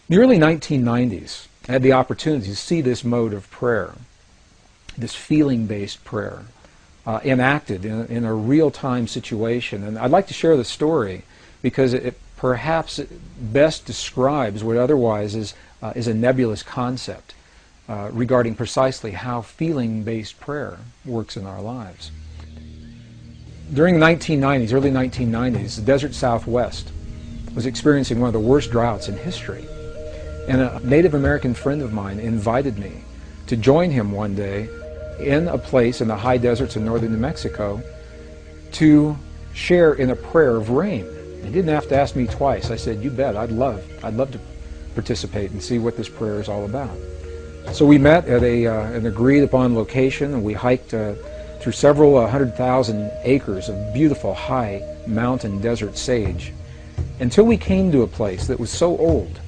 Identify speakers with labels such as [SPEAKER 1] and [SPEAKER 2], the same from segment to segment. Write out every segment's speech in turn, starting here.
[SPEAKER 1] In the early 1990s, I had the opportunity to see this mode of prayer, this feeling-based prayer, enacted in a real-time situation. And I'd like to share the story because it perhaps best describes what otherwise is a nebulous concept regarding precisely how feeling-based prayer works in our lives. During the 1990s, early 1990s, the desert Southwest was experiencing one of the worst droughts in history. And a Native American friend of mine invited me to join him one day in a place in the high deserts of northern New Mexico to share in a prayer of rain. He didn't have to ask me twice. I said, "You bet, I'd love to participate and see what this prayer is all about." So we met at an agreed upon location, and we hiked through several 100,000 acres of beautiful high mountain desert sage until we came to a place that was so old.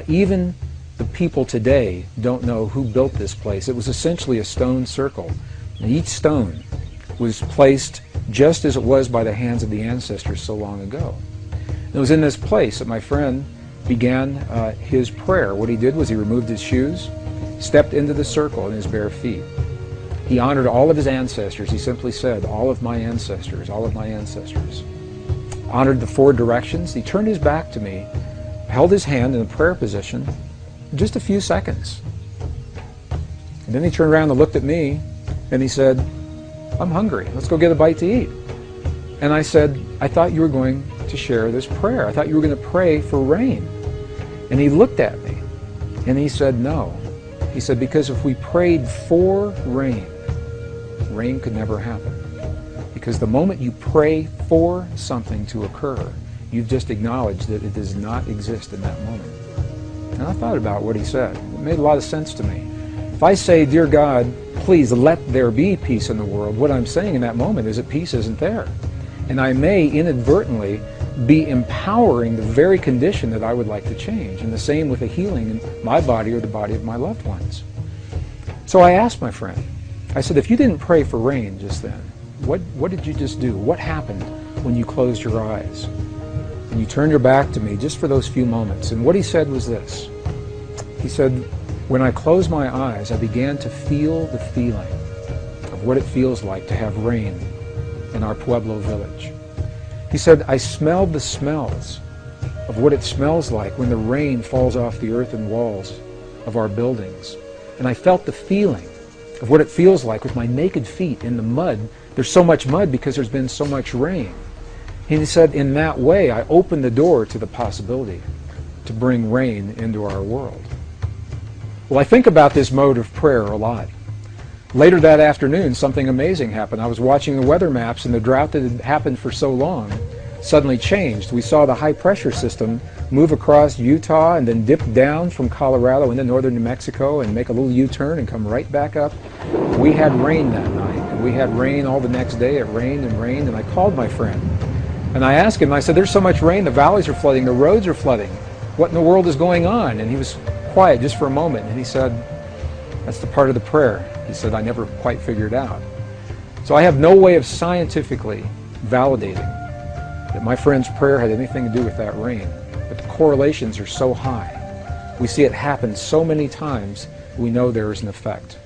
[SPEAKER 1] Even the people today don't know who built this place. It was essentially a stone circle. And each stone was placed just as it was by the hands of the ancestors so long ago. And it was in this place that my friend began his prayer. What he did was he removed his shoes, stepped into the circle in his bare feet. He honored all of his ancestors. He simply said, "All of my ancestors, all of my ancestors." Honored the four directions. He turned his back to me, held his hand in a prayer position just a few seconds. And then he turned around and looked at me and he said, "I'm hungry. Let's go get a bite to eat." And I said, "I thought you were going to share this prayer. I thought you were going to pray for rain." And he looked at me and he said, "No." He said, "Because if we prayed for rain, rain could never happen. Because the moment you pray for something to occur, you've just acknowledged that it does not exist in that moment." And I thought about what he said. It made a lot of sense to me. If I say, "Dear God, please let there be peace in the world," what I'm saying in that moment is that peace isn't there. And I may inadvertently be empowering the very condition that I would like to change. And the same with a healing in my body or the body of my loved ones. So I asked my friend, I said, "If you didn't pray for rain just then, what did you just do? What happened when you closed your eyes and you turned your back to me just for those few moments?" And what he said was this. He said, "When I closed my eyes, I began to feel the feeling of what it feels like to have rain in our Pueblo village." He said, "I smelled the smells of what it smells like when the rain falls off the earthen walls of our buildings. And I felt the feeling of what it feels like with my naked feet in the mud. There's so much mud because there's been so much rain." And he said, "In that way, I opened the door to the possibility to bring rain into our world." Well, I think about this mode of prayer a lot. Later that afternoon, something amazing happened. I was watching the weather maps, and the drought that had happened for so long suddenly changed. We saw the high-pressure system move across Utah and then dip down from Colorado into northern New Mexico and make a little U-turn and come right back up. We had rain that night, and we had rain all the next day. It rained, and I called my friend. And I asked him, I said, "There's so much rain, the valleys are flooding, the roads are flooding. What in the world is going on?" And he was quiet just for a moment, and he said, "That's the part of the prayer." He said, "I never quite figured out." So I have no way of scientifically validating that my friend's prayer had anything to do with that rain. But the correlations are so high. We see it happen so many times, we know there is an effect.